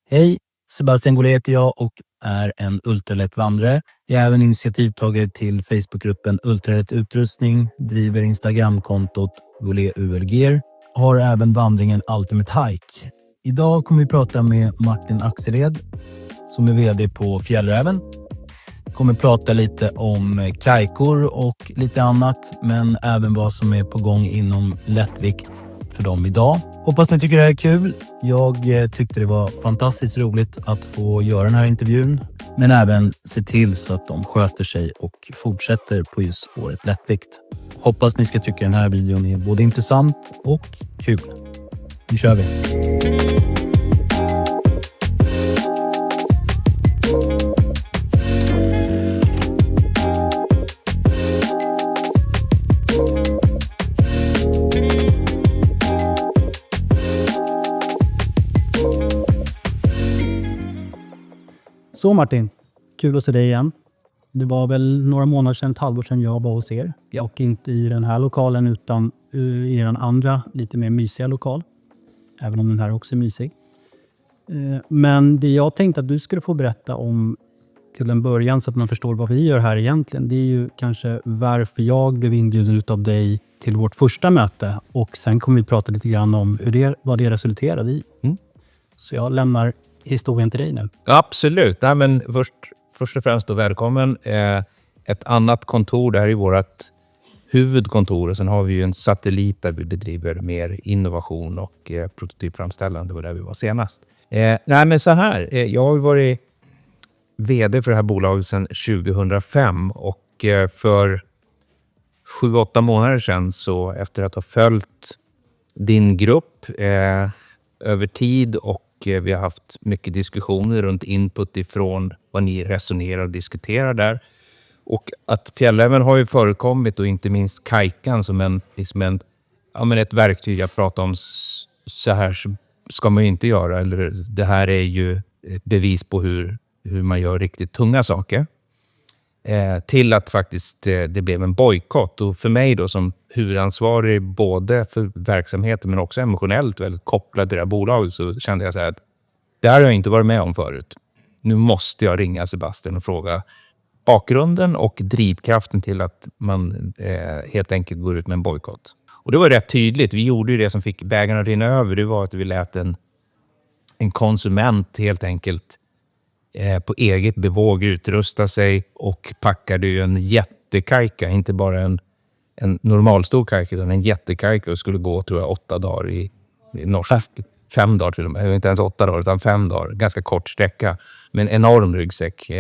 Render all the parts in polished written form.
Hej, Sebastian Golé heter jag och är en ultralättvandrare. Jag är även initiativtagare till Facebookgruppen Ultralätt utrustning, driver Instagramkontot Golé ULGer, har även vandringen Ultimate Hike. Idag kommer vi prata med Martin Axelhed som är vd på Fjällräven. Kommer prata lite om kajkor och lite annat, men även vad som är på gång inom lättvikt för dem idag. Hoppas ni tycker det här är kul. Jag tyckte det var fantastiskt roligt att få göra den här intervjun, men även se till så att de sköter sig och fortsätter på just spåret lättvikt. Hoppas ni ska tycka den här videon är både intressant och kul. Nu kör vi! Så Martin, kul att se dig igen. Det var väl några månader sedan, ett halvår sedan jag var hos er. Och inte i den här lokalen utan i den andra, lite mer mysiga lokal. Även om den här också är mysig. Men det jag tänkte att du skulle få berätta om till en början så att man förstår vad vi gör här egentligen. Det är ju kanske varför jag blev inbjuden utav dig till vårt första möte. Och sen kommer vi prata lite grann om vad det resulterade i. Så jag lämnar historien till dig nu. Absolut. Nej, men först och främst då välkommen. Ett annat kontor, det här är vårt huvudkontor. Och sen har vi ju en satellit där vi bedriver mer innovation och prototypframställande. Det var där vi var senast. Nej, men så här. Jag har varit vd för det här bolaget sedan 2005. Och för 7-8 månader sedan, så efter att ha följt din grupp över tid och vi har haft mycket diskussioner runt input ifrån vad ni resonerar och diskuterar där. Och att Fjällräven har ju förekommit, och inte minst kajkan som ett verktyg att prata om. Så här ska man ju inte göra. Eller det här är ju ett bevis på hur man gör riktigt tunga saker. Till att faktiskt det blev en bojkott. Och för mig då som huvudansvarig både för verksamheten men också emotionellt väldigt kopplad till det här bolaget, så kände jag så här att det här har jag inte varit med om förut. Nu måste jag ringa Sebastian och fråga bakgrunden och drivkraften till att man helt enkelt går ut med en bojkott. Och det var rätt tydligt. Vi gjorde ju det som fick bägarna att rinna över. Det var att vi lät en konsument helt enkelt på eget bevåg utrusta sig och packade ju en jättekajka, inte bara en normalstor kajka utan en jättekajka, och skulle gå tror jag 8 dagar i norsk. 5 dagar till och med, inte ens 8 dagar utan 5 dagar, ganska kort sträcka, men en enorm ryggsäck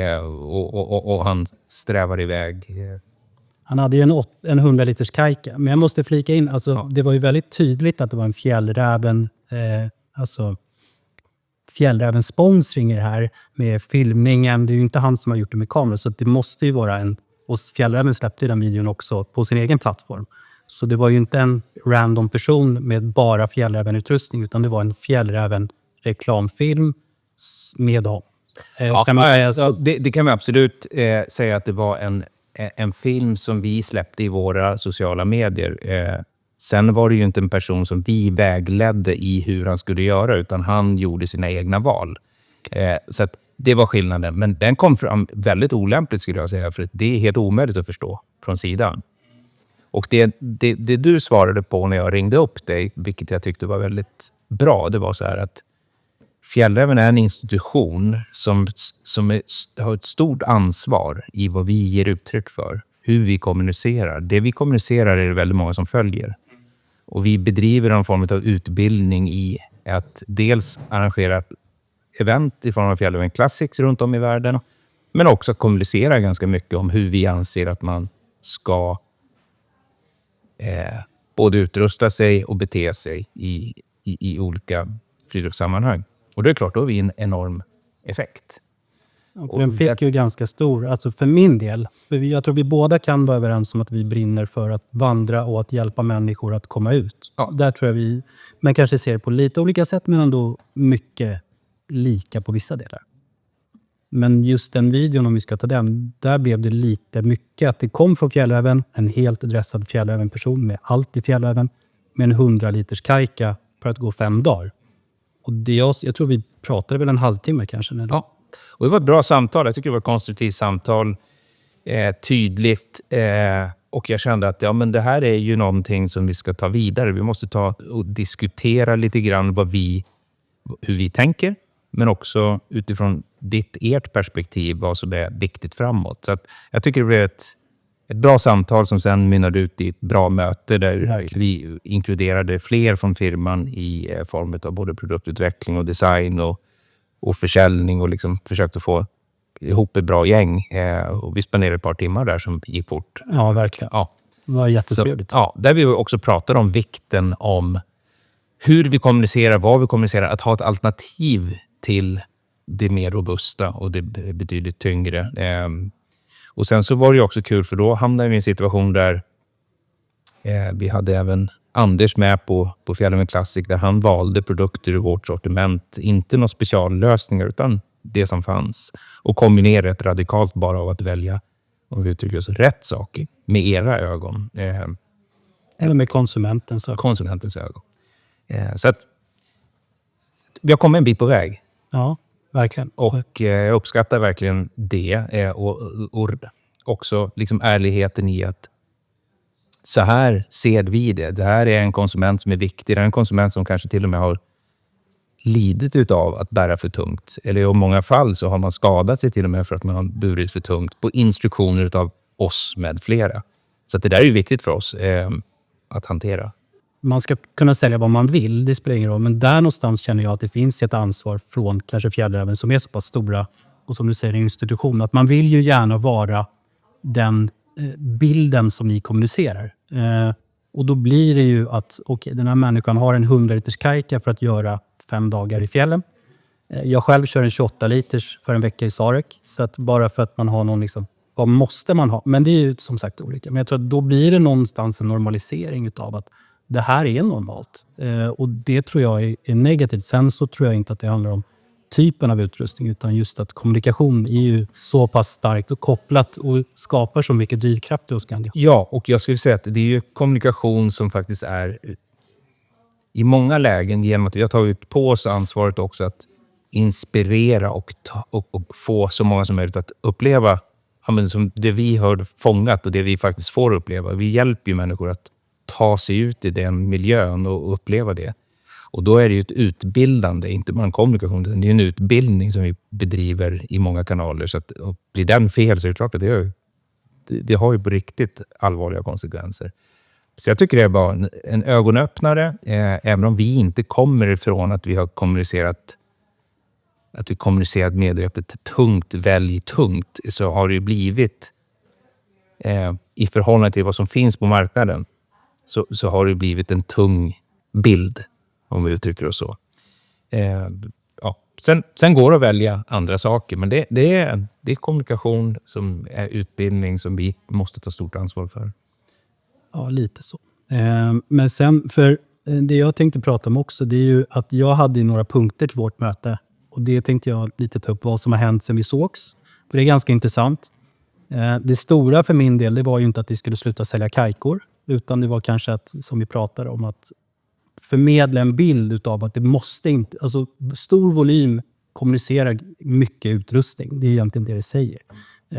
och han strävar iväg. Han hade ju en 100 liters kajka, men jag måste flika in, det var ju väldigt tydligt att det var en Fjällräven, Fjällräven sponsring i det här med filmningen. Det är ju inte han som har gjort det med kameran, så det måste ju vara och Fjällräven släppte den videon också på sin egen plattform. Så det var ju inte en random person med bara Fjällräven-utrustning, utan det var en Fjällräven-reklamfilm med dem. Det kan vi absolut säga att det var en film som vi släppte i våra sociala medier. Sen var det ju inte en person som vi vägledde i hur han skulle göra, utan han gjorde sina egna val. Så att det var skillnaden. Men den kom fram väldigt olämpligt skulle jag säga, för det är helt omöjligt att förstå från sidan. Och det du svarade på när jag ringde upp dig, vilket jag tyckte var väldigt bra, det var så här att Fjällräven är en institution som har ett stort ansvar i vad vi ger uttryck för, hur vi kommunicerar. Det vi kommunicerar är det väldigt många som följer. Och vi bedriver en form av utbildning i att dels arrangera event i form av Fjällräven Classics runt om i världen, men också kommunicera ganska mycket om hur vi anser att man ska både utrusta sig och bete sig i olika friluftssammanhang. Och det är klart, då har vi en enorm effekt. Och den fick ju ganska stor, alltså för min del. Jag tror vi båda kan vara överens om att vi brinner för att vandra och att hjälpa människor att komma ut. Ja. Där tror jag man kanske ser på lite olika sätt, men ändå mycket lika på vissa delar. Men just den videon, om vi ska ta den, där blev det lite mycket att det kom från Fjällräven, en helt dressad Fjällräven-person med allt i Fjällräven, med en 100 liters kajka för att gå 5 dagar. Och jag tror vi pratade väl en halvtimme kanske. Ja, och det var ett bra samtal. Jag tycker det var ett konstruktivt samtal. Tydligt. Och jag kände att men det här är ju någonting som vi ska ta vidare. Vi måste ta och diskutera lite grann hur vi tänker. Men också utifrån ert perspektiv vad som är viktigt framåt. Så att jag tycker det blev ett bra samtal som sen mynnade ut i ett bra möte där vi inkluderade fler från firman i form av både produktutveckling och design och försäljning och liksom försökte få ihop ett bra gäng. Och vi spenderade ett par timmar där som gick fort. Ja, verkligen. Ja. Det var jättetrevligt. Där vi också pratade om vikten om hur vi kommunicerar, vad vi kommunicerar, att ha ett alternativ till det mer robusta och det betydligt tyngre. Och sen så var det också kul för då hamnade vi i en situation där vi hade även Anders med på Fjällräven Classic där han valde produkter i vårt sortiment. Inte några speciallösningar utan det som fanns. Och kombinera ett radikalt bara av att välja, om vi uttrycker oss, rätt saker med era ögon. Eller med konsumentens ögon. Konsumentens ögon. Så att vi har kommit en bit på väg. Ja, verkligen. Och jag uppskattar verkligen det. Och också liksom ärligheten i att så här ser vi det. Det här är en konsument som är viktig. Det är en konsument som kanske till och med har lidit utav att bära för tungt. Eller i många fall så har man skadat sig till och med för att man har burit för tungt på instruktioner utav oss med flera. Så att det där är ju viktigt för oss att hantera. Man ska kunna sälja vad man vill, det spelar ingen roll. Men där någonstans känner jag att det finns ett ansvar från kanske Fjällräven som är så pass stora och som du säger en institution. Att man vill ju gärna vara den bilden som ni kommunicerar. Och då blir det ju att den här människan har en 100 liters kajka för att göra 5 dagar i fjällen. Jag själv kör en 28 liters för en vecka i Sarek. Så att bara för att man har någon liksom, vad måste man ha? Men det är ju som sagt olika. Men jag tror att då blir det någonstans en normalisering utav att det här är normalt. Och det tror jag är negativt. Sen så tror jag inte att det handlar om typen av utrustning utan just att kommunikation är ju så pass starkt och kopplat och skapar så mycket drivkraft hos Skandia. Ja, och jag skulle säga att det är ju kommunikation som faktiskt är i många lägen genom att vi har tagit på oss ansvaret också att inspirera och få så många som möjligt att uppleva som det vi har fångat och det vi faktiskt får uppleva. Vi hjälper ju människor att ta sig ut i den miljön och uppleva det. Och då är det ju ett utbildande, inte bara en kommunikation. Det är ju en utbildning som vi bedriver i många kanaler. Så att blir den fel så är det klart att det har ju på riktigt allvarliga konsekvenser. Så jag tycker det är bara en ögonöppnare. Även om vi inte kommer ifrån att vi har kommunicerat medvetet tungt, välj tungt. Så har det ju blivit i förhållande till vad som finns på marknaden. Så har det blivit en tung bild, om vi uttrycker oss så. Sen går det att välja andra saker, men det är kommunikation som är utbildning som vi måste ta stort ansvar för. Ja, lite så. Men sen, för det jag tänkte prata om också, det är ju att jag hade några punkter till vårt möte. Och det tänkte jag lite ta upp vad som har hänt sen vi sågs. För det är ganska intressant. Det stora för min del, det var ju inte att vi skulle sluta sälja kajkor. Utan det var kanske att, som vi pratade om, att förmedla en bild utav att det måste inte, alltså stor volym kommunicerar mycket utrustning. Det är egentligen det säger.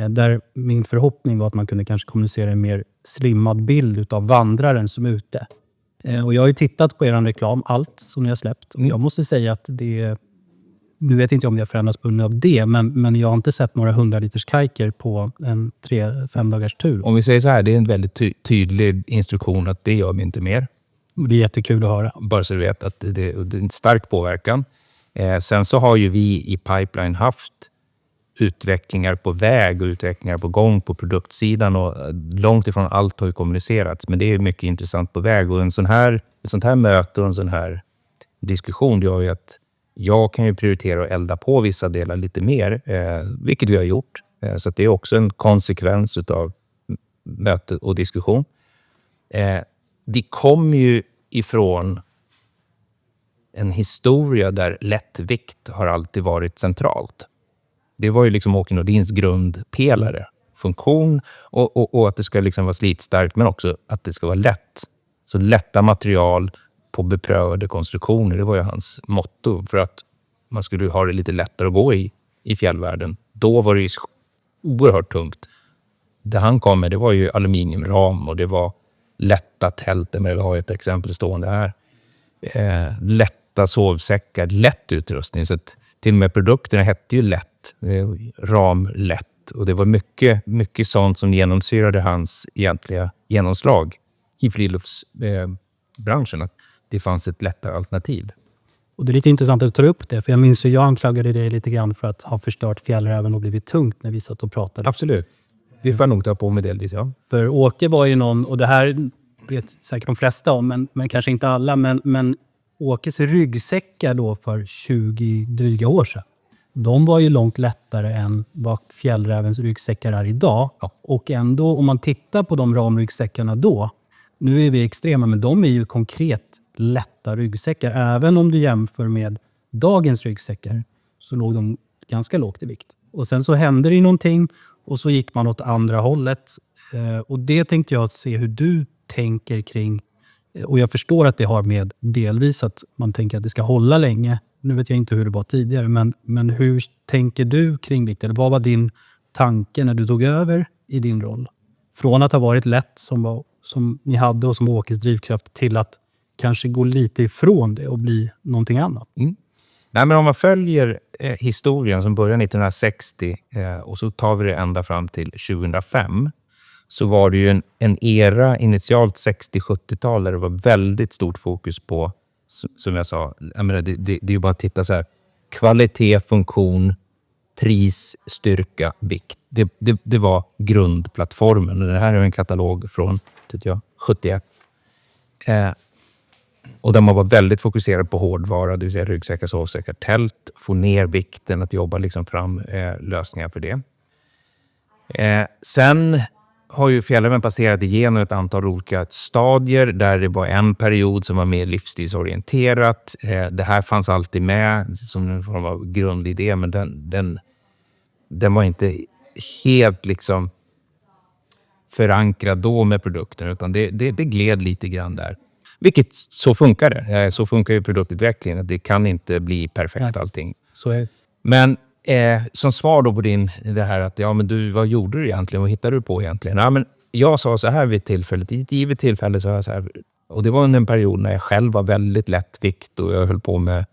Där min förhoppning var att man kunde kanske kommunicera en mer slimmad bild utav vandraren som är ute. Och jag har ju tittat på er reklam, allt som ni har släppt. Och jag måste säga att det, nu vet inte om det har förändrats på grund av det, men jag har inte sett några 100 liters kajker på en 3-5 dagars tur. Om vi säger så här, det är en väldigt tydlig instruktion att det gör vi inte mer. Det är jättekul att höra. Bara så du vet att det är en stark påverkan. Sen så har ju vi i pipeline haft utvecklingar på väg och utvecklingar på gång på produktsidan och långt ifrån allt har ju kommunicerats. Men det är mycket intressant på väg och ett sånt här möte och en sån här diskussion gör ju att jag kan ju prioritera att elda på vissa delar lite mer, vilket vi har gjort. Så att det är också en konsekvens av möte och diskussion. Vi kommer ju ifrån en historia där lättvikt har alltid varit centralt. Det var ju liksom Åke Nordins grundpelare. Funktion och att det ska liksom vara slitstarkt men också att det ska vara lätt. Så lätta material på beprövade konstruktioner. Det var ju hans motto för att man skulle ha det lite lättare att gå i fjällvärlden. Då var det ju oerhört tungt. Det han kom med, det var ju aluminiumram och det var lätta tält. Men vi har ett exempel stående här. Lätta sovsäckar, lätt utrustning. Så att till och med produkterna hette ju lätt. Ram lätt. Och det var mycket sånt som genomsyrade hans egentliga genomslag i friluftsbranschen. Att det fanns ett lättare alternativ. Och det är lite intressant att du tar upp det. För jag minns ju jag anklagade dig lite grann för att ha förstört fjällräven och blivit tungt när vi satt och pratade. Absolut. Vi får nog ta på med det. Ja. För Åke var ju någon, och det här vet säkert de flesta om, men kanske inte alla. Men Åkes ryggsäckar då för 20 dryga år sedan. De var ju långt lättare än vad fjällrävens ryggsäckar är idag. Ja. Och ändå, om man tittar på de ramryggsäckarna då, nu är vi extrema, men de är ju konkret lätta ryggsäckar. Även om du jämför med dagens ryggsäckar så låg de ganska lågt i vikt. Och sen så hände det ju någonting och så gick man åt andra hållet. Och det tänkte jag se hur du tänker kring. Och jag förstår att det har med delvis att man tänker att det ska hålla länge. Nu vet jag inte hur det var tidigare, men hur tänker du kring det? Eller vad var din tanke när du tog över i din roll? Från att ha varit lätt som ni hade och som Åkes drivkraft till att kanske gå lite ifrån det och bli någonting annat. Mm. Nej, men om man följer historien som börjar 1960 och så tar vi det ända fram till 2005 så var det ju en era initialt 60-70-tal där det var väldigt stort fokus på, som jag sa, jag menar, det är ju bara att titta så här, kvalitet, funktion, pris, styrka, vikt. Det var grundplattformen. Det här är en katalog från 71. Och där man var väldigt fokuserad på hårdvara, det vill säga ryggsäckar, sovsäckar, tält, få ner vikten, att jobba liksom fram lösningar för det. Sen har ju fjällräven passerat igenom ett antal olika stadier där det var en period som var mer livsstilsorienterat. Det här fanns alltid med som en form av grundidé, men den var inte helt liksom förankrad då med produkten, utan det gled lite grann där. Vilket så funkar det. Så funkar ju produktutvecklingen. Det kan inte bli perfekt allting. Så är. Men som svar då på det här att men du, vad gjorde du egentligen? Vad hittade du på egentligen? Ja, men jag sa så här vid tillfället. I ett givet tillfälle så jag så här. Och det var under en period när jag själv var väldigt lättvikt och jag höll på med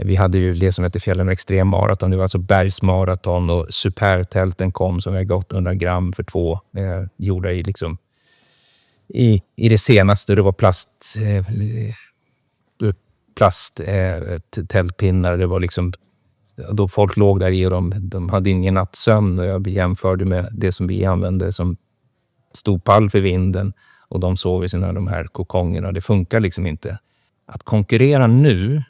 vi hade ju det som heter Fjällräven Extrem Marathon. Det var alltså bergsmaraton och supertälten kom som vägde 800 gram för 2 gjorda i liksom i det senaste. Det var tältpinnar. Det var liksom då folk låg där i och de hade ingen nattsömn och jag jämförde med det som vi använde som stod pall för vinden och de sov i sina de här kokongerna. Det funkar liksom inte. Att konkurrera nu,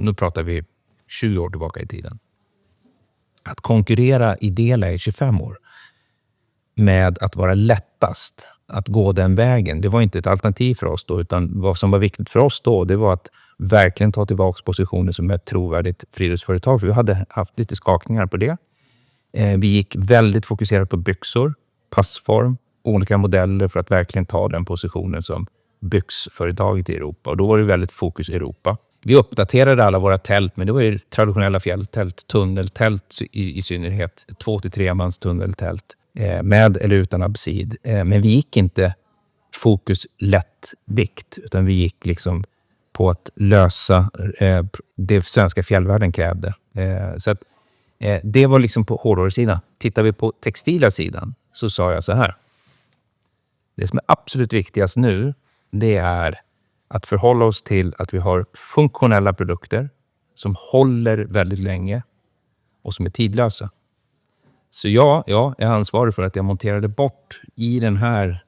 nu pratar vi 20 år tillbaka i tiden. Att konkurrera i det läget 25 år med att vara lättast att gå den vägen. Det var inte ett alternativ för oss då, utan vad som var viktigt för oss då, det var att verkligen ta tillbaka positionen som ett trovärdigt friluftsföretag. För vi hade haft lite skakningar på det. Vi gick väldigt fokuserat på byxor, passform, olika modeller för att verkligen ta den positionen som byxföretaget i Europa. Och då var det väldigt fokus i Europa. Vi uppdaterade alla våra tält, men det var ju traditionella fjälltält, tunneltält i synnerhet. 2-3 mans tunneltält med eller utan absid. Men vi gick inte fokus lättvikt, utan vi gick liksom på att lösa det svenska fjällvärlden krävde. Så att det var liksom på hårdvarusidan. Tittar vi på textila sidan så sa jag så här. Det som är absolut viktigast nu, det är att förhålla oss till att vi har funktionella produkter som håller väldigt länge och som är tidlösa. Så jag är ansvarig för att jag monterade bort i den här.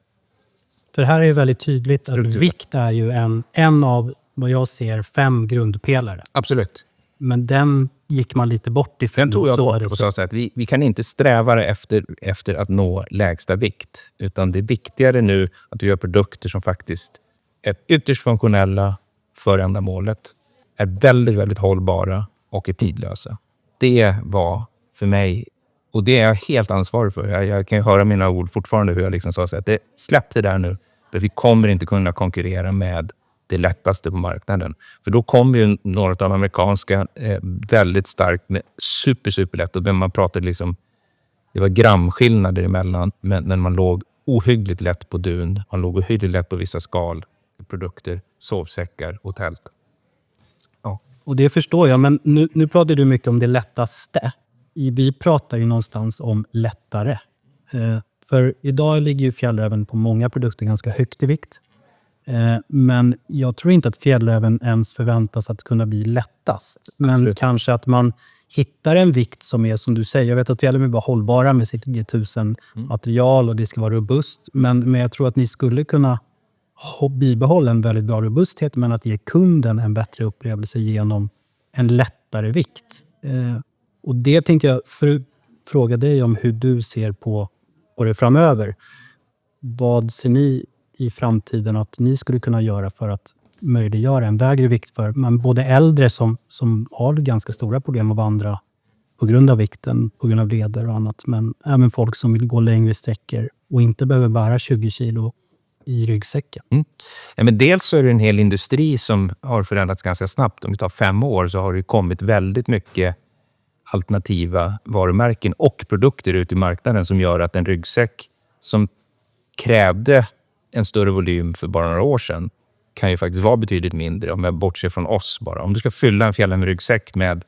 För här är det väldigt tydligt att vikt är ju en av vad jag ser 5 grundpelare. Absolut. Men den gick man lite bort ifrån. Den tog jag bort och sa att vi kan inte sträva efter att nå lägsta vikt. Utan det är viktigare nu att du gör produkter som faktiskt är ytterst funktionella för ändamålet. Är väldigt, väldigt hållbara och är tidlösa. Det var för mig, och det är jag helt ansvarig för. Jag kan ju höra mina ord fortfarande hur jag liksom sa så att det släppte där nu. För vi kommer inte kunna konkurrera med det lättaste på marknaden. För då kommer ju några av de amerikanska väldigt starkt med superlätt. Och man pratade liksom, det var gramskillnader emellan, men man låg ohyggligt lätt på dun. Man låg ohyggligt lätt på vissa produkter, sovsäckar och tält. Ja. Och det förstår jag, men nu pratar du mycket om det lättaste. Vi pratar ju någonstans om lättare. För idag ligger ju fjällräven på många produkter ganska högt i vikt. Men jag tror inte att fjällräven ens förväntas att kunna bli lättast. Men kanske att man hittar en vikt som är, som du säger, jag vet att fjällräven är bara hållbara med sitt G1000-material och det ska vara robust. Men jag tror att ni skulle kunna bibehålla en väldigt bra robusthet, men att ge kunden en bättre upplevelse genom en lättare vikt. Och det tänkte jag fråga dig om hur du ser på det framöver. Vad ser ni i framtiden att ni skulle kunna göra för att möjliggöra en lägre vikt för både äldre som har ganska stora problem att vandra på grund av vikten, på grund av leder och annat, men även folk som vill gå längre sträckor och inte behöver bära 20 kilo i ryggsäcken. Ja, men dels så är det en hel industri som har förändrats ganska snabbt. Om vi tar 5 år så har det kommit väldigt mycket alternativa varumärken och produkter ut i marknaden som gör att en ryggsäck som krävde en större volym för bara några år sedan kan ju faktiskt vara betydligt mindre om jag bortser från oss bara. Om du ska fylla en fjällrävenryggsäck med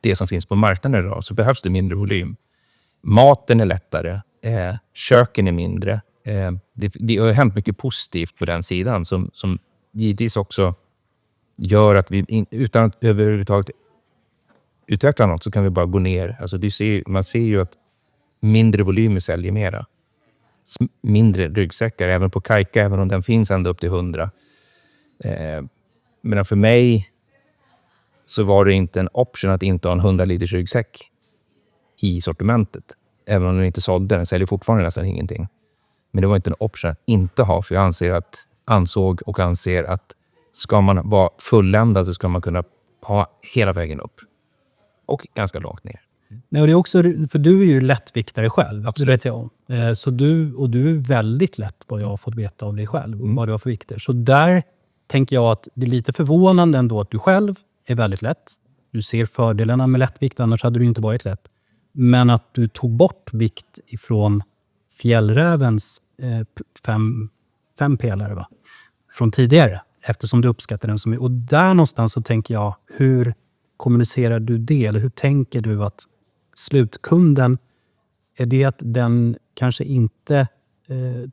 det som finns på marknaden idag så behövs det mindre volym. Maten är lättare, köken är mindre. Det har hänt mycket positivt på den sidan som givetvis också gör att vi utan att överhuvudtaget utveckla något så kan vi bara gå ner. Alltså man ser ju att mindre volymer säljer mera. Mindre ryggsäckar, även på Kajka, även om den finns ända upp till 100. Men för mig så var det inte en option att inte ha en 100 liters ryggsäck i sortimentet. Även om den inte sålde, den säljer fortfarande nästan ingenting. Men det var inte en option att inte ha, för jag anser att ska man vara fulländad så ska man kunna ha hela vägen upp. Och ganska långt ner. Nej, och det är också, för du är ju lättviktare själv. Absolut. Det vet jag om. Så du är väldigt lätt vad jag har fått veta av dig själv. Vad du har för vikter. Så där tänker jag att det är lite förvånande ändå att du själv är väldigt lätt. Du ser fördelarna med lättvikt, annars hade du inte varit lätt. Men att du tog bort vikt ifrån fjällrävens 5 pelare va? Från tidigare. Eftersom du uppskattar den som är. Och där någonstans så tänker jag, hur kommunicerar du det? Eller hur tänker du att slutkunden, är det att den kanske inte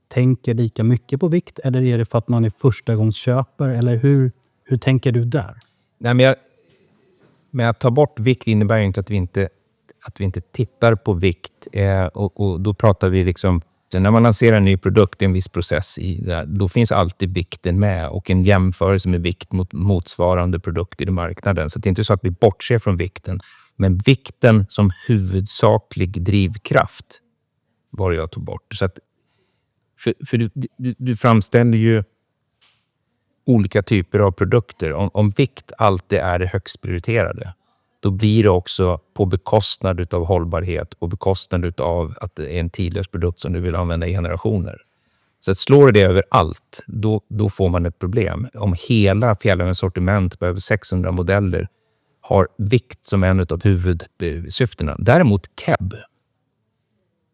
tänker lika mycket på vikt? Eller är det för att man är förstagångsköpare? Eller hur tänker du där? Nej, men att ta bort vikt innebär ju inte att vi inte tittar på vikt. Och då pratar vi liksom, när man lanserar en ny produkt, en viss process då finns alltid vikten med och en jämförelse med vikt mot motsvarande produkter i marknaden. Så det är inte så att vi bortser från vikten, men vikten som huvudsaklig drivkraft var det jag tog bort. Så att, för du framställer ju olika typer av produkter. Om vikt alltid är det högst prioriterade, då blir det också på bekostnad av hållbarhet, på bekostnad av att det är en tidlös produkt som du vill använda i generationer. Så att slår det över allt, då får man ett problem. Om hela fjällrävens sortiment på över 600 modeller har vikt som en av huvudsyftena. Däremot KEB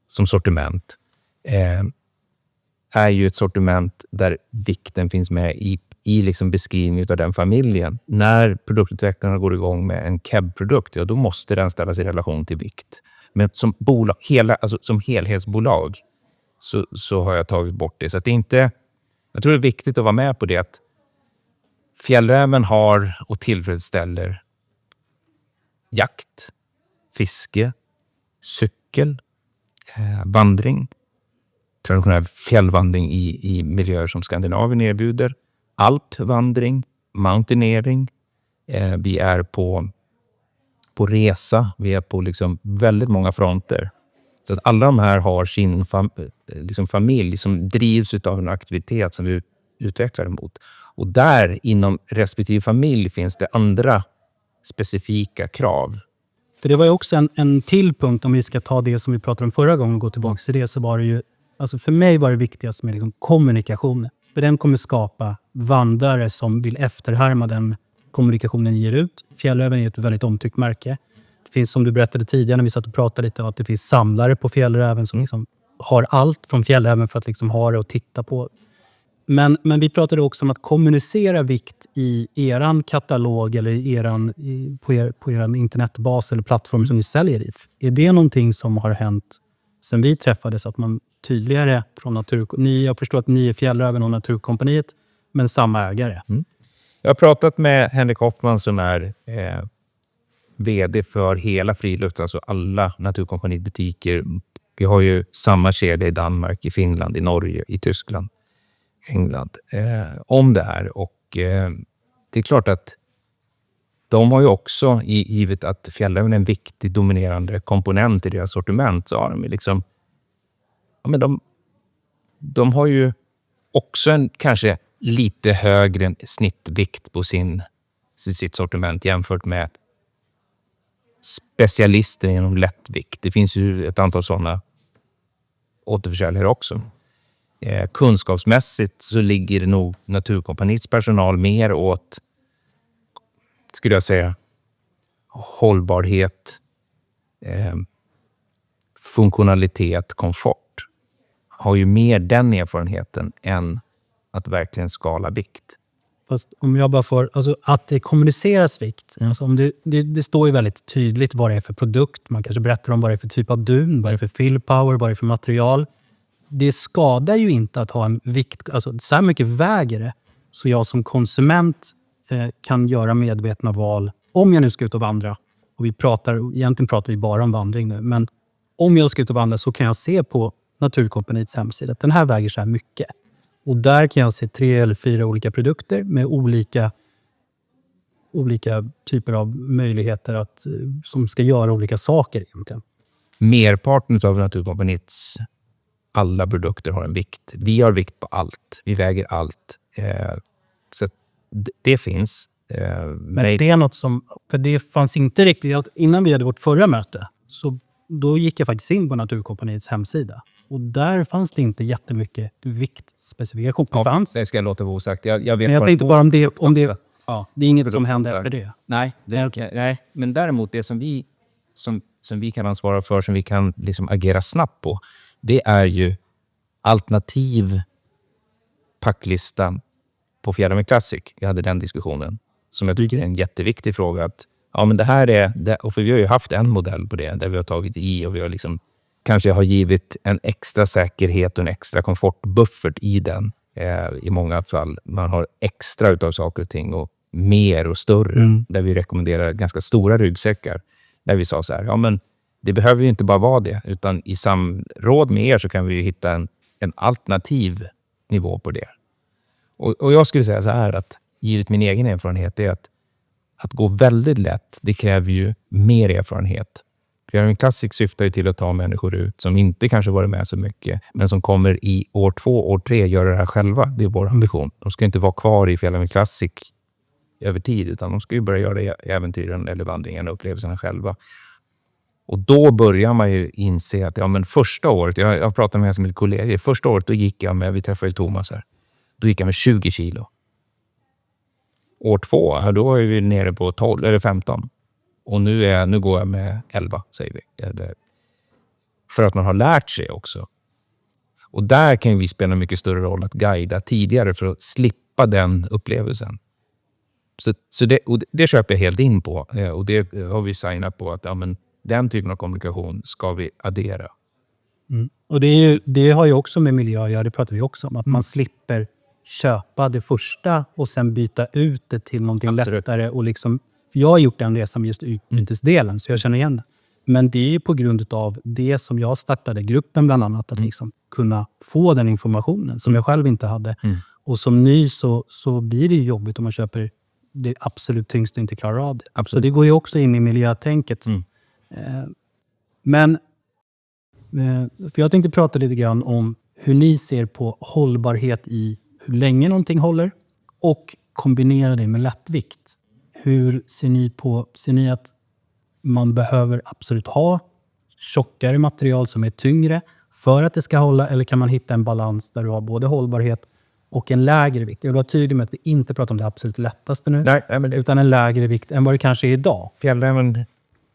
som sortiment är ju ett sortiment där vikten finns med i liksom beskrivning av den familjen. När produktutvecklarna går igång med en KEB-produkt, då måste den ställas i relation till vikt. Men som bolag, som helhetsbolag så har jag tagit bort det. Så att det inte, jag tror det är viktigt att vara med på det, att fjällräven har och tillfredsställer jakt, fiske, cykel, vandring, traditionell fjällvandring i miljöer som Skandinavien erbjuder, alpvandring, mountaineering. Vi är på resa, vi är på liksom väldigt många fronter. Så att alla de här har sin familj som drivs av en aktivitet som vi utvecklar emot. Och där inom respektive familj finns det andra specifika krav. För det var ju också en till punkt, om vi ska ta det som vi pratade om förra gången och gå tillbaka till det, så var det ju, alltså för mig var det viktigast med liksom kommunikationen. För den kommer skapa vandrare som vill efterhärma den kommunikationen ni ger ut. Fjällräven är ett väldigt omtyckt märke. Det finns, som du berättade tidigare när vi satt och pratade lite, att det finns samlare på fjällräven som liksom har allt från fjällräven för att liksom ha det och titta på. Men vi pratade också om att kommunicera vikt i eran katalog eller på eran internetbas eller plattform som ni säljer i. Är det någonting som har hänt sen vi träffades, att man tydligare från jag förstår att ni är Fjällräven och Naturkompaniet, men samma ägare? Jag har pratat med Henrik Hoffman som är vd för hela Friluft, alltså alla Naturkompaniet-butiker. Vi har ju samma kedja i Danmark, i Finland, i Norge, i Tyskland, England om det här. Och det är klart att de har ju också, givet att Fjällräven är en viktig dominerande komponent i deras sortiment, så har de liksom, de har ju också en kanske lite högre snittvikt på sitt sortiment jämfört med specialister inom lättvikt. Det finns ju ett antal sådana återförsäljare också. Kunskapsmässigt så ligger det nog Naturkompaniets personal mer åt, skulle jag säga, hållbarhet, funktionalitet, komfort. Har ju mer den erfarenheten än att verkligen skala vikt. Fast om jag bara får, alltså att det kommuniceras vikt. Alltså om det står ju väldigt tydligt vad det är för produkt. Man kanske berättar om vad det är för typ av dun, vad det är för fill power, vad det är för material. Det skadar ju inte att ha en vikt, alltså så här mycket väger det. Så jag som konsument kan göra medvetna val. Om jag nu ska ut och vandra, och egentligen pratar vi bara om vandring nu, men om jag ska ut och vandra så kan jag se på Naturkompaniets hemsida att den här väger så här mycket. Och där kan jag se 3 eller 4 olika produkter med olika typer av möjligheter som ska göra olika saker egentligen. Merparten av Naturkompaniets alla produkter har en vikt. Vi har vikt på allt. Vi väger allt. Så det finns. Men det är något som, för det fanns inte riktigt, innan vi hade vårt förra möte, så då gick jag faktiskt in på Naturkompaniets hemsida. Och där fanns det inte jättemycket viktspecifikation. Ja, det ska jag låta vara osagt. Jag vet men jag tänkte bara om det ja, det är inget som händer efter det. Nej, nej, men däremot det som vi kan ansvara för, som vi kan liksom agera snabbt på, det är ju alternativ packlista på Fjällräven Classic. Jag hade den diskussionen som jag tycker är en jätteviktig fråga. Att, ja, men det här är det, och för vi har ju haft en modell på det där vi har tagit i och vi har liksom kanske har givit en extra säkerhet och en extra komfortbuffert i den. I många fall. Man har extra utav saker och ting och mer och större. Där vi rekommenderar ganska stora ryggsäckar. Där vi sa så här, ja men det behöver ju inte bara vara det. Utan i samråd med er så kan vi ju hitta en alternativ nivå på det. Och jag skulle säga så här att givet min egen erfarenhet är att gå väldigt lätt, det kräver ju mer erfarenhet. Fjällräven Classic syftar ju till att ta människor ut som inte kanske varit med så mycket, men som kommer i år 2, år 3 göra det här själva. Det är vår ambition. De ska inte vara kvar i Fjällräven Classic över tid, utan de ska ju börja göra det i äventyren eller vandringen och upplevelserna själva. Och då börjar man ju inse att ja, men första året, jag pratade med en kollega, första året då gick jag med, vi träffade ju Thomas här, då gick jag med 20 kilo. År 2, då är vi nere på 12 eller 15. Och nu går jag med 11, säger vi. För att man har lärt sig också. Och där kan vi spela en mycket större roll att guida tidigare för att slippa den upplevelsen. Så det köper jag helt in på. Och det har vi signat på att ja, men den typen av kommunikation ska vi addera. Och det har ju också med miljö att göra, det pratar vi också om. Att man slipper köpa det första och sen byta ut det till någonting lättare. Och liksom, jag har gjort den resan med just utbytesdelen, så jag känner igen det. Men det är ju på grund av det som jag startade gruppen bland annat. Att liksom kunna få den informationen som jag själv inte hade. Och som ny så blir det jobbigt om man köper det absolut tyngsta och inte klarar av det. Absolut. Så det går ju också in i miljötänket. Men för jag tänkte prata lite grann om hur ni ser på hållbarhet i hur länge någonting håller och kombinera det med lättvikt. Hur ser ni att man behöver absolut ha tjockare material som är tyngre för att det ska hålla, eller kan man hitta en balans där du har både hållbarhet och en lägre vikt. Jag vill vara tydlig med att vi inte pratar om det absolut lättaste nu, Nej, men utan en lägre vikt än vad det kanske är idag. fjällräven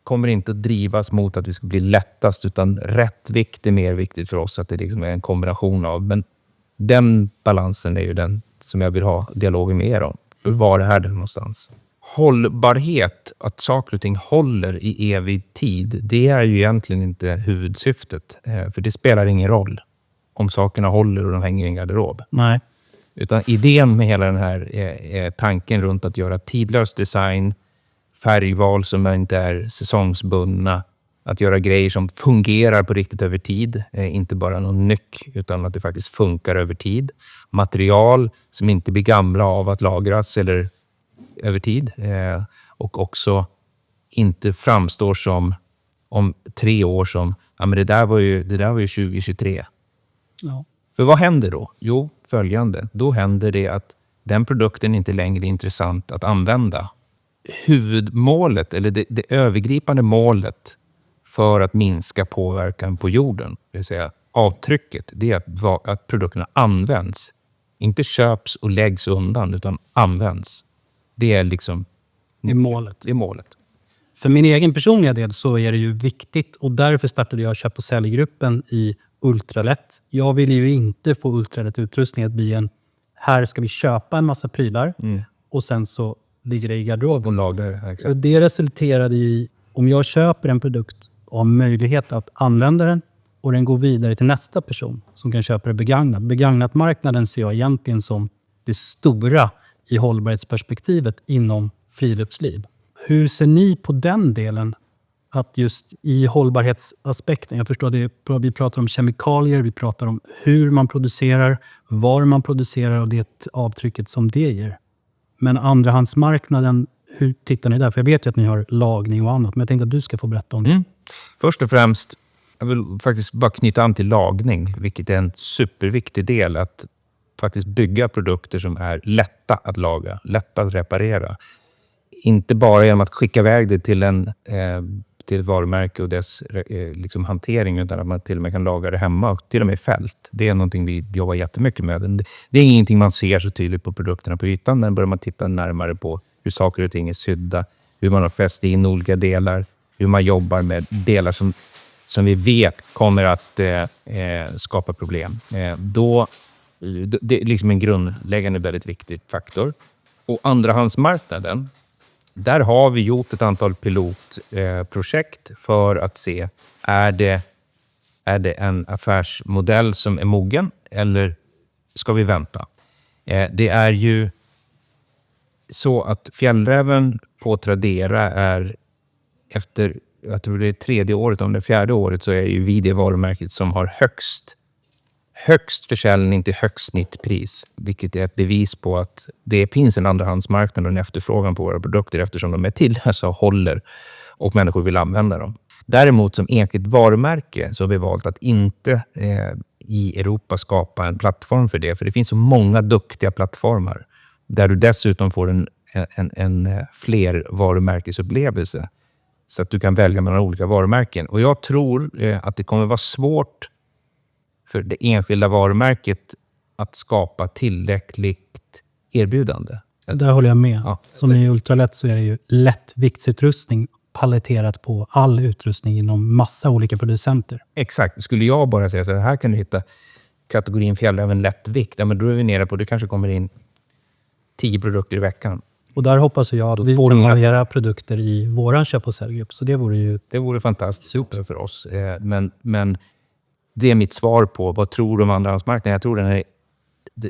kommer inte att drivas mot att vi ska bli lättast, utan rätt vikt är mer viktigt för oss, att det liksom är en kombination av. Men den balansen är ju den som jag vill ha dialog med er om. Var är det någonstans? Hållbarhet, att saker och ting håller i evig tid, det är ju egentligen inte huvudsyftet. För det spelar ingen roll om sakerna håller och de hänger i en garderob. Nej. Utan idén med hela den här tanken runt att göra tidlös design, färgval som inte är säsongsbundna, att göra grejer som fungerar på riktigt över tid, inte bara någon nyck utan att det faktiskt funkar över tid. Material som inte blir gamla av att lagras eller över tid, och också inte framstår som om 3 år som ja, men det där var ju 2023. Ja. För vad händer då? Jo, följande. Då händer det att den produkten inte längre är intressant att använda. Huvudmålet, eller det övergripande målet för att minska påverkan på jorden, det vill säga avtrycket, det är att produkterna används. Inte köps och läggs undan, utan används. Det är liksom... Det är målet. Det är målet. För min egen personliga del så är det ju viktigt, och därför startade jag köp- och säljgruppen i Ultralätt. Jag vill ju inte få Ultralätt utrustning att bli en, här ska vi köpa en massa prylar och sen så ligger det i garderoben. Och lagar, exakt. Det resulterade i, om jag köper en produkt och har möjlighet att använda den och den går vidare till nästa person som kan köpa det begagnat. Begagnatmarknaden ser jag egentligen som det stora i hållbarhetsperspektivet inom friluftsliv. Hur ser ni på den delen? Att just i hållbarhetsaspekten, jag förstår att vi pratar om kemikalier, vi pratar om hur man producerar, var man producerar och det avtrycket som det ger. Men andrahandsmarknaden, hur tittar ni där? För jag vet ju att ni har lagning och annat, men jag tänkte att du ska få berätta om det. Först och främst, jag vill faktiskt bara knyta an till lagning, vilket är en superviktig del, att faktiskt bygga produkter som är lätta att laga, lätta att reparera. Inte bara genom att skicka iväg det till ett varumärke och dess liksom hantering, utan att man till och med kan laga det hemma och till och med i fält. Det är någonting vi jobbar jättemycket med. Det är ingenting man ser så tydligt på produkterna på ytan, men börjar man titta närmare på hur saker och ting är sydda, hur man har fäst in olika delar, hur man jobbar med delar som vi vet kommer att skapa problem. Det är liksom en grundläggande väldigt viktig faktor. Och andrahandsmarknaden, där har vi gjort ett antal pilotprojekt för att se, är det en affärsmodell som är mogen eller ska vi vänta? Det är ju så att fjällräven på Tradera är efter, jag tror det är 3:e året, om det är 4:e året, så är ju vi det varumärket som har högst försäljning till högst snittpris, vilket är ett bevis på att det finns en andrahandsmarknad och en efterfrågan på våra produkter eftersom de är tillhösa och håller och människor vill använda dem. Däremot som enskilt varumärke så har vi valt att inte i Europa skapa en plattform för det, för det finns så många duktiga plattformar där du dessutom får en fler varumärkesupplevelse så att du kan välja mellan olika varumärken. Och jag tror att det kommer vara svårt för det enskilda varumärket att skapa tillräckligt erbjudande. Där håller jag med. Ja. Som i Ultralätt så är det ju lättviktsutrustning paletterat på all utrustning inom massa olika producenter. Exakt. Skulle jag bara säga så här kan du hitta kategorin fjällräven lättvikt, ja, men då är vi nere på, det kanske kommer in 10 produkter i veckan. Och där hoppas jag att vi får några era produkter i våran köp- och säljgrupp. Så det vore fantastiskt super för oss. Men det är mitt svar på vad tror du om andrahandsmarknaden. Jag tror den är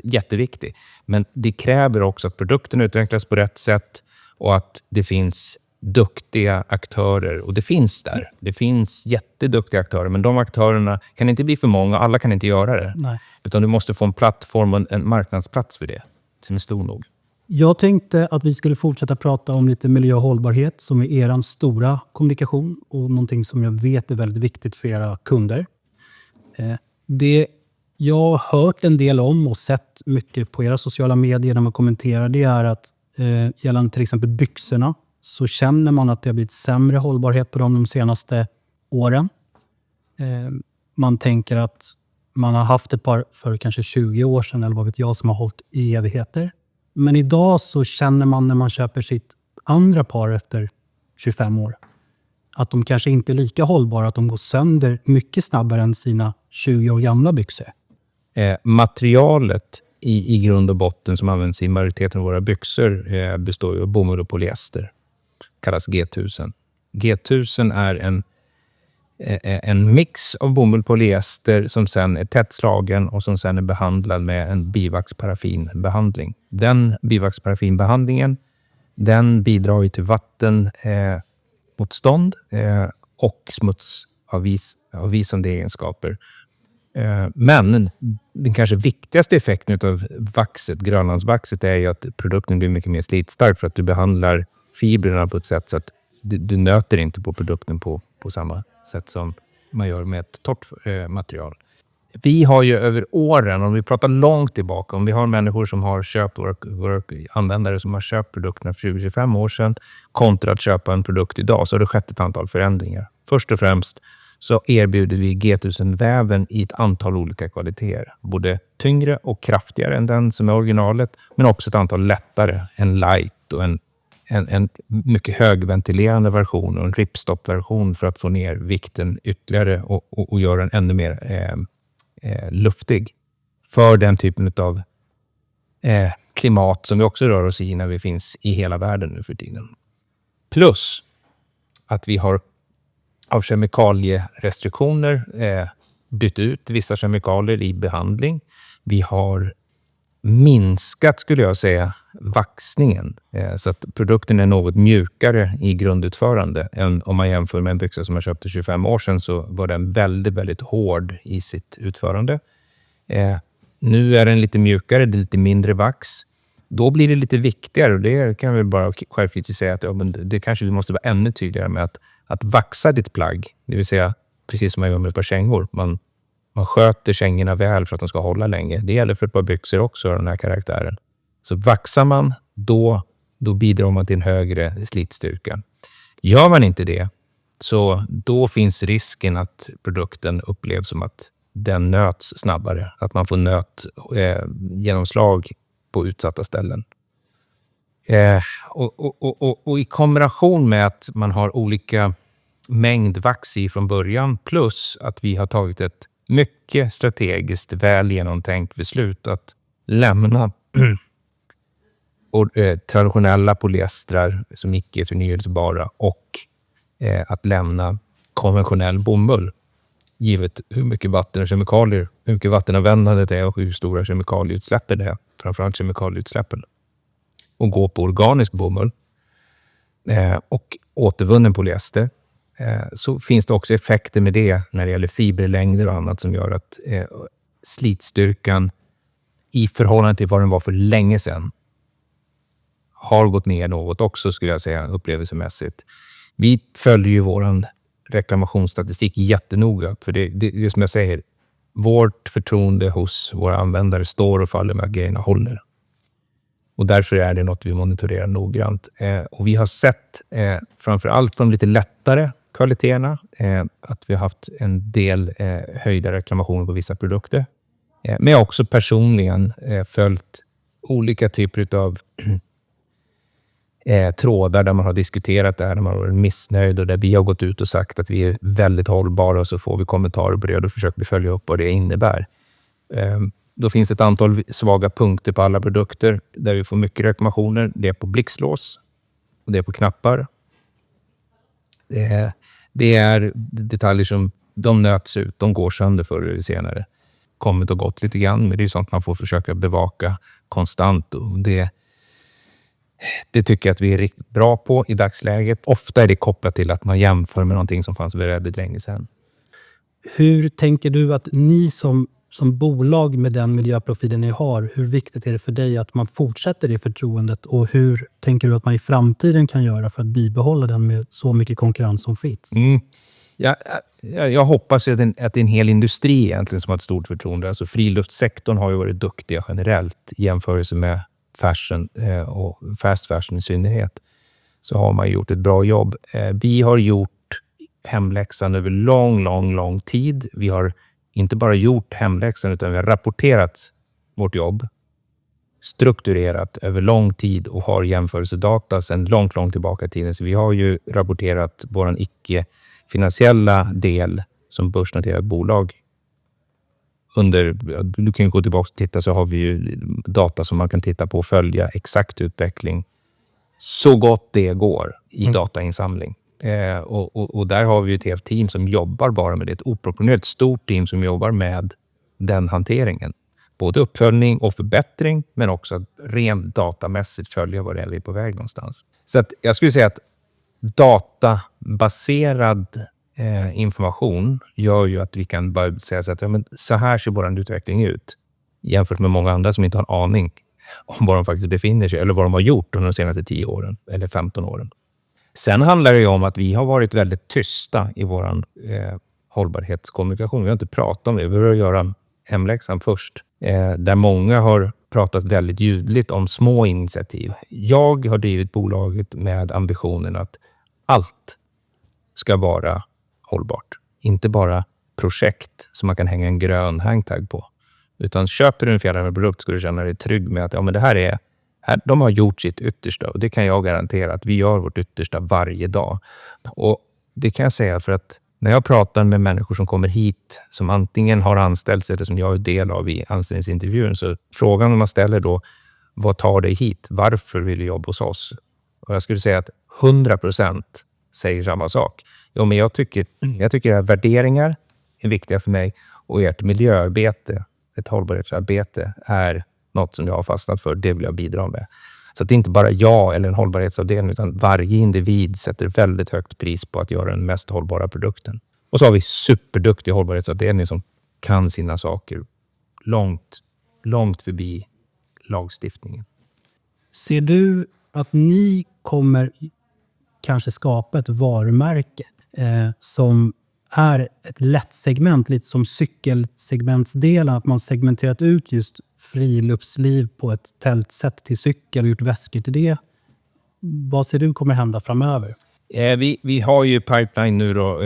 jätteviktig. Men det kräver också att produkten utvecklas på rätt sätt och att det finns duktiga aktörer. Och det finns där. Det finns jätteduktiga aktörer. Men de aktörerna kan inte bli för många. Alla kan inte göra det. Nej. Utan du måste få en plattform och en marknadsplats för det. Som är stor nog. Jag tänkte att vi skulle fortsätta prata om lite miljö och hållbarhet som är er stora kommunikation och någonting som jag vet är väldigt viktigt för era kunder. Det jag har hört en del om och sett mycket på era sociala medier när man kommenterar, det är att gällande till exempel byxorna så känner man att det har blivit sämre hållbarhet på dem de senaste åren. Man tänker att Man har haft ett par för kanske 20 år sedan eller vad vet jag som har hållit i evigheter. Men idag så känner man när man köper sitt andra par efter 25 år att de kanske inte är lika hållbara, att de går sönder mycket snabbare än sina 20 år gamla byxor. Materialet i grund och botten som används i majoriteten av våra byxor består av bomull och polyester. Kallas G1000. G1000 är en mix av bomull och polyester som sen är tättslagen och som sen är behandlad med en bivaxparafinbehandling. Den bivaxparafinbehandlingen den bidrar ju till vattenmotstånd och smutsavvisande egenskaper. Men den kanske viktigaste effekten av vaxet, grönlandsvaxet, är ju att produkten blir mycket mer slitstark för att du behandlar fibrerna på ett sätt så att du nöter inte på produkten på samma sätt som man gör med ett torrt material. Vi har ju över åren, om vi pratar långt tillbaka, om vi har människor som har köpt, våra användare som har köpt produkterna för 20-25 år sedan kontra att köpa en produkt idag, så har det skett ett antal förändringar. Först och främst så erbjuder vi G1000-väven i ett antal olika kvaliteter. Både tyngre och kraftigare än den som är originalet, men också ett antal lättare, en light och en mycket högventilerande version och en ripstop-version för att få ner vikten ytterligare och göra den ännu mer luftig. För den typen av klimat som vi också rör oss i när vi finns i hela världen nu för tiden. Plus att vi har av kemikalierestriktioner bytt ut vissa kemikalier i behandling. Vi har minskat, skulle jag säga, vaxningen. Så att produkten är något mjukare i grundutförande än om man jämför med en byxa som jag köpte 25 år sedan, så var den väldigt, väldigt hård i sitt utförande. Nu är den lite mjukare, det är lite mindre vax. Då blir det lite viktigare, och det kan vi bara självkritiskt säga att det kanske vi måste vara ännu tydligare med att vaxa ditt plagg. Det vill säga, precis som man gör med ett par kängor. Man sköter kängorna väl för att de ska hålla länge. Det gäller för ett par byxor också, den här karaktären. Så vaxar man, då bidrar man till en högre slitstyrka. Gör man inte det, så då finns risken att produkten upplevs som att den nöts snabbare. Att man får genomslag på utsatta ställen. Och i kombination med att man har olika mängd vax i från början, plus att vi har tagit ett mycket strategiskt väl genomtänkt beslut att lämna traditionella polyestrar som icke är förnyelsebara och att lämna konventionell bomull, givet hur mycket vatten och kemikalier, hur mycket vattenanvändandet är och hur stora kemikalieutsläppen är, framförallt kemikalieutsläppen, och gå på organisk bomull och återvunnen polyester, så finns det också effekter med det när det gäller fiberlängder och annat som gör att slitstyrkan i förhållande till vad den var för länge sedan har gått ner något också, skulle jag säga, upplevelsemässigt. Vi följer ju våran reklamationsstatistik jättenoga, för det som jag säger, vårt förtroende hos våra användare står och faller med att grejerna håller. Och därför är det något vi monitorerar noggrant. Och vi har sett framförallt de lite lättare kvaliteterna att vi har haft en del höjda reklamationer på vissa produkter. Men jag har också personligen följt olika typer av trådar där man har diskuterat det här, där man har varit missnöjd och där vi har gått ut och sagt att vi är väldigt hållbara, och så får vi kommentarer på det och då försöker vi följa upp vad det innebär. Då finns ett antal svaga punkter på alla produkter där vi får mycket reklamationer. Det är på blixtlås och det är på knappar. Det är detaljer som de nöts ut, de går sönder förr eller senare. Kommit och gått lite grann, men det är sånt man får försöka bevaka konstant, och det tycker jag att vi är riktigt bra på i dagsläget. Ofta är det kopplat till att man jämför med någonting som fanns väldigt länge sedan. Hur tänker du att ni som bolag med den miljöprofilen ni har, hur viktigt är det för dig att man fortsätter det förtroendet, och hur tänker du att man i framtiden kan göra för att bibehålla den med så mycket konkurrens som finns? Jag hoppas att det är en hel industri egentligen som har ett stort förtroende. Alltså friluftssektorn har ju varit duktiga generellt i jämförelse med fashion och fast fashion i synnerhet. Så har man gjort ett bra jobb. Vi har gjort hemläxan över lång tid. Vi har inte bara gjort hemläxan utan vi har rapporterat vårt jobb strukturerat över lång tid och har jämförelsedata sedan långt tillbaka i tiden. Så vi har ju rapporterat vår icke-finansiella del som börsnoterat bolag du kan ju gå tillbaka och titta, så har vi ju data som man kan titta på och följa exakt utveckling så gott det går i datainsamling. Och där har vi ett helt team som jobbar bara med det. Ett oproportionerligt stort team som jobbar med den hanteringen. Både uppföljning och förbättring, men också att rent datamässigt följa vad det är vi är på väg någonstans. Så att jag skulle säga att databaserad information gör ju att vi kan bara säga så att så här ser vår utveckling ut. Jämfört med många andra som inte har en aning om var de faktiskt befinner sig eller vad de har gjort under de senaste 10 åren eller 15 åren. Sen handlar det ju om att vi har varit väldigt tysta i vår hållbarhetskommunikation. Vi har inte pratat om det. Vi behöver göra hemläxan först. Där många har pratat väldigt ljudligt om små initiativ. Jag har drivit bolaget med ambitionen att allt ska vara hållbart. Inte bara projekt som man kan hänga en grön hangtag på. Utan köper du en fjärrvärmeprodukt ska du känna dig trygg med att men det här är de har gjort sitt yttersta, och det kan jag garantera att vi gör vårt yttersta varje dag. Och det kan jag säga för att när jag pratar med människor som kommer hit som antingen har anställts eller som jag är del av i anställningsintervjun, så frågan man ställer då, vad tar dig hit? Varför vill du jobba hos oss? Och jag skulle säga att 100% säger samma sak. Jo, men jag tycker att värderingar är viktiga för mig, och ert miljöarbete, ett hållbarhetsarbete, är något som jag har fastnat för. Det vill jag bidra med. Så att det är inte bara jag eller en hållbarhetsavdelning, utan varje individ sätter väldigt högt pris på att göra den mest hållbara produkten. Och så har vi superduktiga hållbarhetsavdelning som kan sina saker långt förbi lagstiftningen. Ser du att ni kommer kanske skapa ett varumärke som är ett lätt segment, lite som cykelsegmentsdelen, att man segmenterat ut just friluftsliv på ett tältsätt till cykel och gjort väskor till det. Vad ser du kommer hända framöver? Vi har ju pipeline nu då.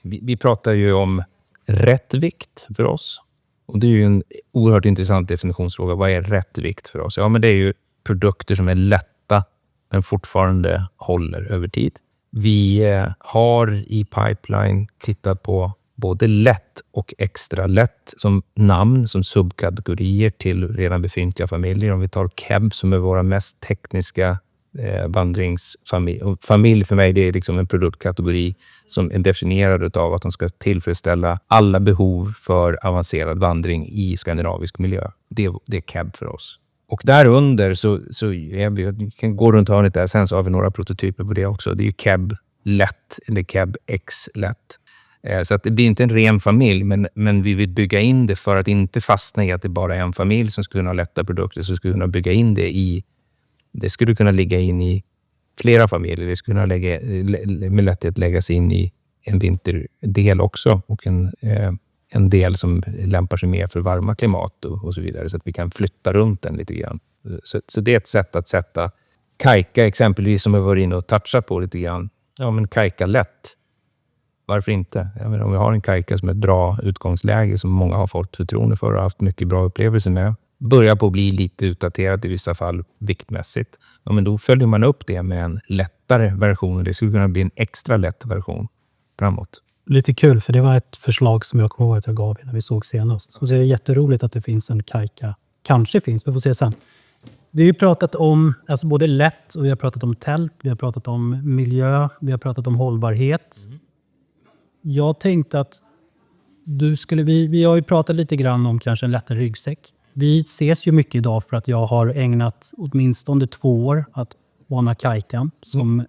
Vi pratar ju om rätt vikt för oss. Och det är ju en oerhört intressant definitionsfråga. Vad är rätt vikt för oss? Ja, men det är ju produkter som är lätta men fortfarande håller över tid. Vi har i pipeline tittat på både lätt och extra lätt som namn, som subkategorier till redan befintliga familjer. Om vi tar KEB som är våra mest tekniska vandringsfamilj. Familj för mig, det är liksom en produktkategori som är definierad av att de ska tillfredsställa alla behov för avancerad vandring i skandinavisk miljö. Det är KEB för oss. Och därunder så vi kan gå runt hörnet där, sen så har vi några prototyper på det också. Det är ju KEB lätt eller KEB X lätt. Så att det blir inte en ren familj, men vi vill bygga in det för att inte fastna i att det bara är en familj som skulle kunna ha lätta produkter, så skulle kunna bygga in det skulle kunna ligga in i flera familjer. Det skulle kunna med lätthet läggas in i en vinterdel också, och en del som lämpar sig mer för varma klimat och så vidare, så att vi kan flytta runt den lite grann. Så det är ett sätt att sätta kajka exempelvis, som jag var inne och touchat på lite grann. Ja, men kajka lätt. Varför inte? Jag menar, om vi har en kajka som är ett bra utgångsläge som många har fått förtroende för och haft mycket bra upplevelser med, börjar på att bli lite utdaterat i vissa fall viktmässigt. Ja, men då följer man upp det med en lättare version, och det skulle kunna bli en extra lätt version framåt. Lite kul, för det var ett förslag som jag kommer ihåg att jag gav när vi såg senast. Så det är jätteroligt att det finns en kajka. Kanske finns, vi får se sen. Vi har ju pratat om både lätt, och vi har pratat om tält, vi har pratat om miljö, vi har pratat om hållbarhet. Jag tänkte att vi har ju pratat lite grann om kanske en lättare ryggsäck. Vi ses ju mycket idag för att jag har ägnat åtminstone 2 år att ordna kajkan som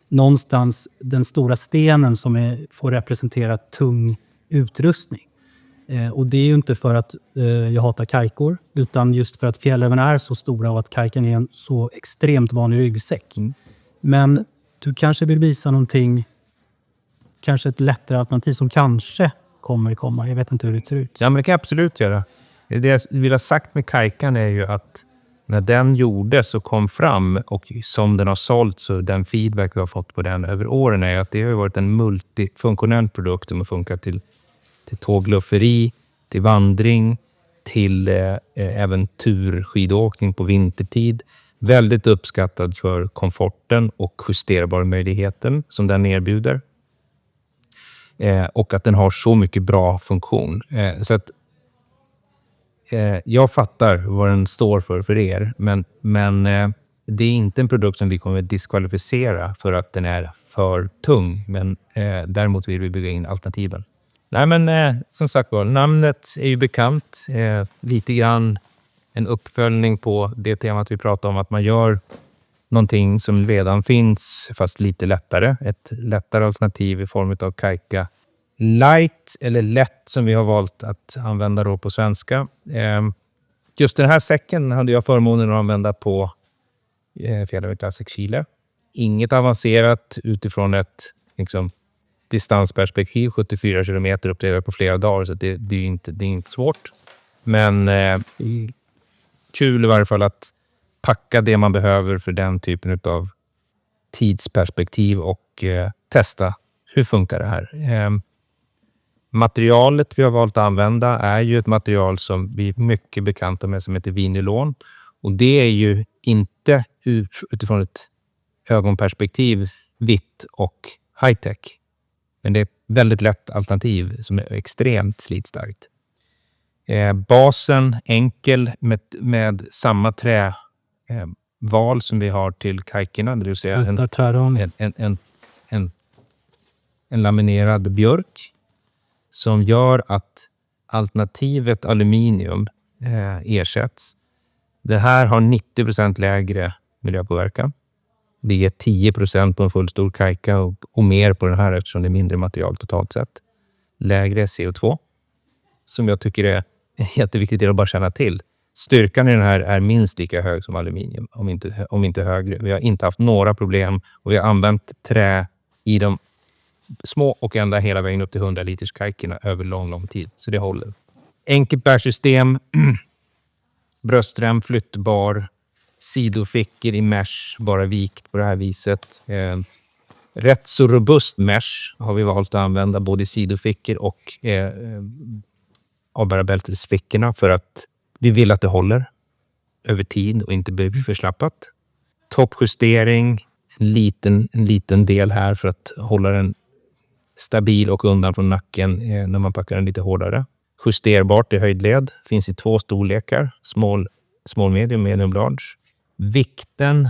någonstans den stora stenen som får representera tung utrustning. Och det är ju inte för att jag hatar kajkor, utan just för att fjällräven är så stora och att kajkan är en så extremt vanlig ryggsäck. Men du kanske vill visa någonting, kanske ett lättare alternativ som kanske kommer komma. Jag vet inte hur det ser ut. Ja, men det kan jag absolut göra. Det jag vill ha sagt med kajkan är ju att när den gjordes och kom fram, och som den har sålt, så den feedback vi har fått på den över åren är att det har varit en multifunktionell produkt som har funkat till till tåglufferi, till vandring, till även turskidåkning på vintertid. Väldigt uppskattad för komforten och justerbarmöjligheten som den erbjuder. Och att den har så mycket bra funktion. Så att jag fattar vad den står för er. Men det är inte en produkt som vi kommer att diskvalificera för att den är för tung. Men däremot vill vi bygga in alternativen. Nej, men som sagt var, namnet är ju bekant. Lite grann en uppföljning på det temat vi pratade om. Att man gör någonting som redan finns fast lite lättare. Ett lättare alternativ i form av Kajka Light eller lätt som vi har valt att använda då på svenska. Just den här säcken hade jag förmånen att använda på Fjällräven Classic Chile. Inget avancerat utifrån ett distansperspektiv. 74 kilometer uppdelat på flera dagar, så det är inte svårt. Men kul i varje fall att packa det man behöver för den typen av tidsperspektiv och testa hur funkar det här. Materialet vi har valt att använda är ju ett material som vi är mycket bekanta med som heter vinylon. Och det är ju inte utifrån ett ögonperspektiv vitt och high-tech. Men det är ett väldigt lätt alternativ som är extremt slitstarkt. Basen enkel med samma träval som vi har till kajkerna. Det vill säga en laminerad björk. Som gör att alternativet aluminium ersätts. Det här har 90% lägre miljöpåverkan. Det ger 10% på en fullstor kajka och mer på den här eftersom det är mindre material totalt sett. Lägre CO2. Som jag tycker är jätteviktigt att bara känna till. Styrkan i den här är minst lika hög som aluminium. Om inte högre. Vi har inte haft några problem. Och vi har använt trä i de små och ända hela vägen upp till 100 liters kajkerna över lång tid. Så det håller. Enkelt bärsystem. Bröstrem flyttbar. Sidofickor i mesh. Bara vikt på det här viset. Rätt så robust mesh har vi valt att använda. Både sidofickor och avbärarbältesfickorna. För att vi vill att det håller över tid och inte blir förslappat. Toppjustering. En liten del här för att hålla den stabil och undan från nacken när man packar den lite hårdare. Justerbart i höjdled. Finns i 2 storlekar. Small medium, medium large. Vikten.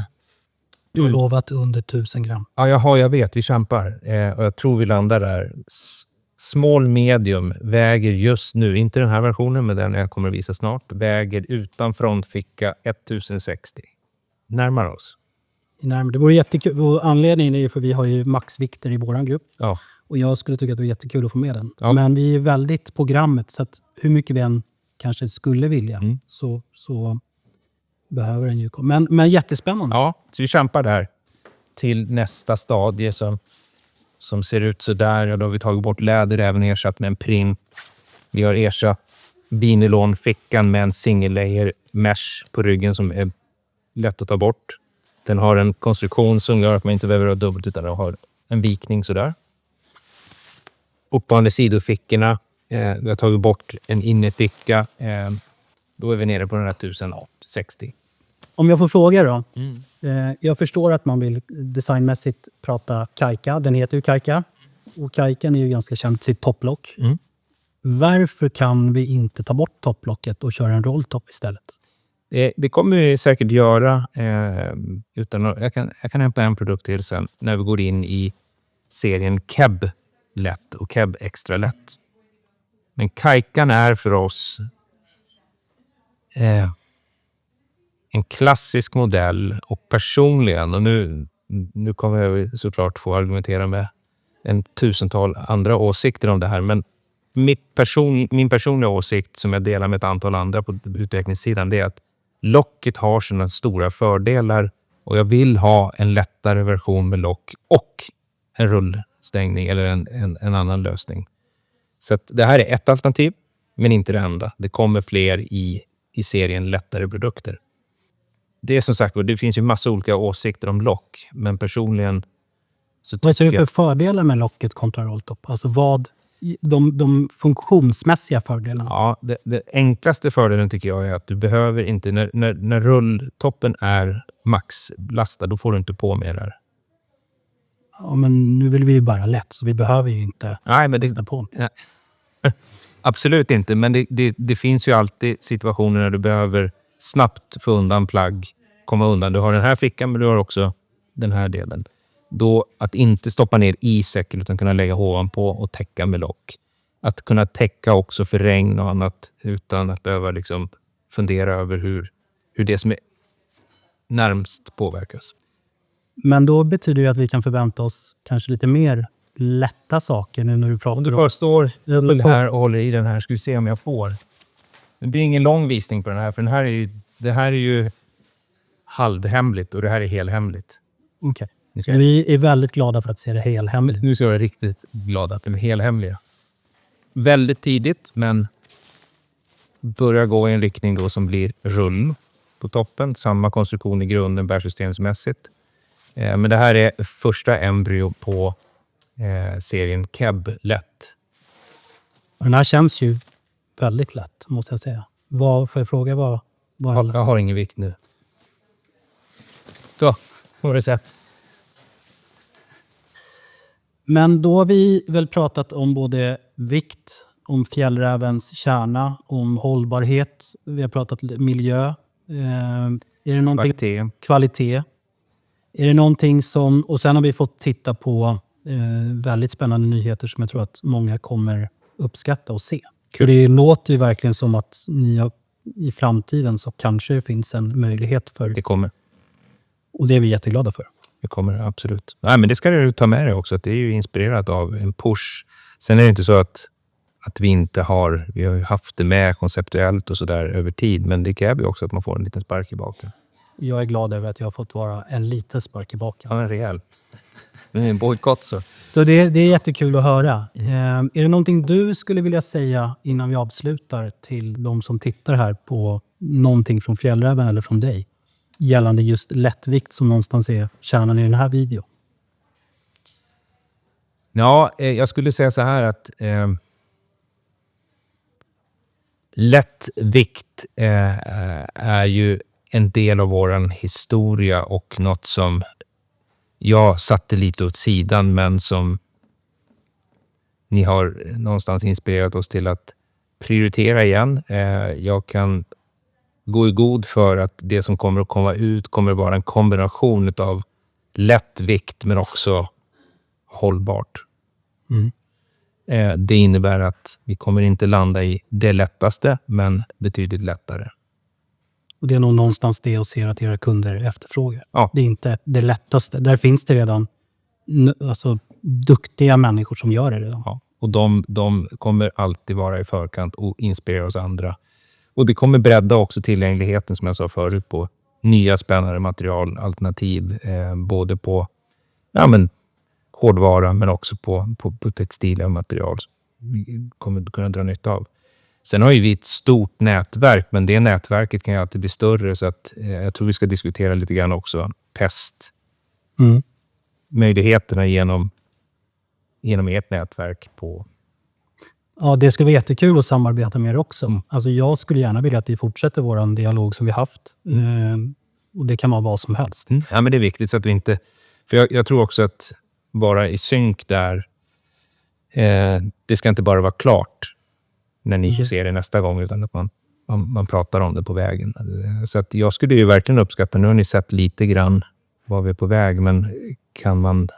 Du har lovat under 1000 gram. Ja, jag vet. Vi kämpar. Och jag tror vi landar där. Small medium väger just nu, inte den här versionen men den jag kommer att visa snart, väger utan frontficka 1060. Närmar oss. Det vore jättekul. Och anledningen är för vi har ju maxvikter i våran grupp. Ja. Och jag skulle tycka att det var jättekul att få med den. Ja. Men vi är väldigt programmet så att hur mycket vi än kanske skulle vilja så behöver den ju komma. Men jättespännande. Ja, så vi kämpar där till nästa stadie som ser ut så där. Ja, då har vi tagit bort läder, även ersatt med en print. Vi har ersatt vinylonfickan med en single layer mesh på ryggen som är lätt att ta bort. Den har en konstruktion som gör att man inte behöver ha dubbelt utan den har en vikning sådär. Uppande sidofickorna. Vi har tagit bort en innerficka. Då är vi nere på den här 1060. Om jag får fråga då. Jag förstår att man vill designmässigt prata Kajka. Den heter ju Kajka. Och Kajkan är ju ganska känd för sitt topplock. Varför kan vi inte ta bort topplocket och köra en rolltopp istället? Det kommer vi säkert göra. Jag kan hämta en produkt till sen när vi går in i serien Keb lätt och Keb extra lätt. Men Kajkan är för oss en klassisk modell och personligen, och nu kommer jag såklart få argumentera med en tusental andra åsikter om det här, men min personliga åsikt som jag delar med ett antal andra på utvecklingssidan, det är att locket har sina stora fördelar och jag vill ha en lättare version med lock och en rullstängning eller en annan lösning. Så att det här är ett alternativ, men inte det enda. Det kommer fler i serien lättare produkter. Det är som sagt, det finns ju massa olika åsikter om lock, men personligen så vad ser du för fördelar med locket kontra rolltopp? Alltså vad de funktionsmässiga fördelarna. Ja, det enklaste fördelen tycker jag är att du behöver inte, när rulltoppen är maxlastad, då får du inte på mer där. Ja, men nu vill vi ju bara lätt, så vi behöver ju inte lasta på. Absolut inte, men det finns ju alltid situationer när du behöver snabbt få undan plagg, komma undan. Du har den här fickan, men du har också den här delen. Då att inte stoppa ner i säcken utan kunna lägga ovanpå och täcka med lock. Att kunna täcka också för regn och annat utan att behöva liksom fundera över hur det som är närmst påverkas. Men då betyder det att vi kan förvänta oss kanske lite mer lätta saker nu när du pratar. Om du bara står här och håller i den här, ska vi se om jag får. Det blir ingen lång visning på den här, för det här är ju halvhemligt och det här är helhemligt. Okej. Vi är väldigt glada för att se det helhemligt. Nu ska jag vara riktigt glad att de är helhemliga. Väldigt tidigt, men börjar gå i en riktning då som blir rull på toppen. Samma konstruktion i grunden bärsystemsmässigt. Men det här är första embryo på serien Keb lätt. Den här känns ju väldigt lätt, måste jag säga. Får jag fråga vad Jag har ingen vikt nu. Så, får du sett. Men då har vi väl pratat om både vikt, om fjällrävens kärna, om hållbarhet. Vi har pratat miljö. Är det någonting? Kvalitet. Är det någonting som... Och sen har vi fått titta på väldigt spännande nyheter som jag tror att många kommer uppskatta och se. För det låter ju verkligen som att i framtiden så kanske det finns en möjlighet för... Det kommer. Och det är vi jätteglada för. Det kommer, absolut. Nej, men det ska du ta med dig också. Att det är ju inspirerat av en push. Sen är det inte så att vi inte har... Vi har ju haft det med konceptuellt och sådär över tid. Men det kräver ju också att man får en liten spark i baken. Jag är glad över att jag har fått vara en liten spark i baken. Ja, en rejäl. Det är en bojkott så. Så det är jättekul att höra. Är det någonting du skulle vilja säga innan vi avslutar till de som tittar här på någonting från Fjällräven eller från dig? Gällande just lättvikt som någonstans är kärnan i den här videon. Ja, jag skulle säga så här att lättvikt är ju en del av våran historia och något som jag satte lite åt sidan men som ni har någonstans inspirerat oss till att prioritera igen. Jag kan gå i god för att det som kommer att komma ut kommer att vara en kombination av lättvikt men också hållbart. Det innebär att vi kommer inte landa i det lättaste men betydligt lättare. Och det är nog någonstans det jag ser att era kunder efterfrågar. Ja. Det är inte det lättaste. Där finns det redan duktiga människor som gör det redan. Ja. Och de kommer alltid vara i förkant och inspirera oss andra. Och det kommer bredda också tillgängligheten som jag sa förut på nya spännande material, alternativ. Både på hårdvara men också på textila material som vi kommer kunna dra nytta av. Sen har ju vi ett stort nätverk, men det nätverket kan ju alltid bli större så att jag tror vi ska diskutera lite grann också testmöjligheterna genom ert nätverk på. Ja, det ska vara jättekul att samarbeta med er också. Alltså jag skulle gärna vilja att vi fortsätter vår dialog som vi haft. Och det kan vara vad som helst. Ja, men det är viktigt så att vi inte... För jag tror också att vara i synk där, det ska inte bara vara klart när ni ser det nästa gång utan att man pratar om det på vägen. Så att jag skulle ju verkligen uppskatta, nu har ni sett lite grann var vi är på väg, men kan man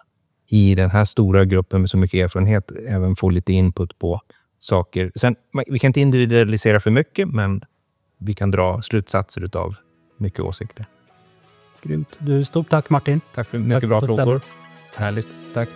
i den här stora gruppen med så mycket erfarenhet även få lite input på saker. Sen, vi kan inte individualisera för mycket, men vi kan dra slutsatser utav mycket åsikter. Grymt. Stort tack Martin. Tack för mycket bra frågor. Härligt. Tack.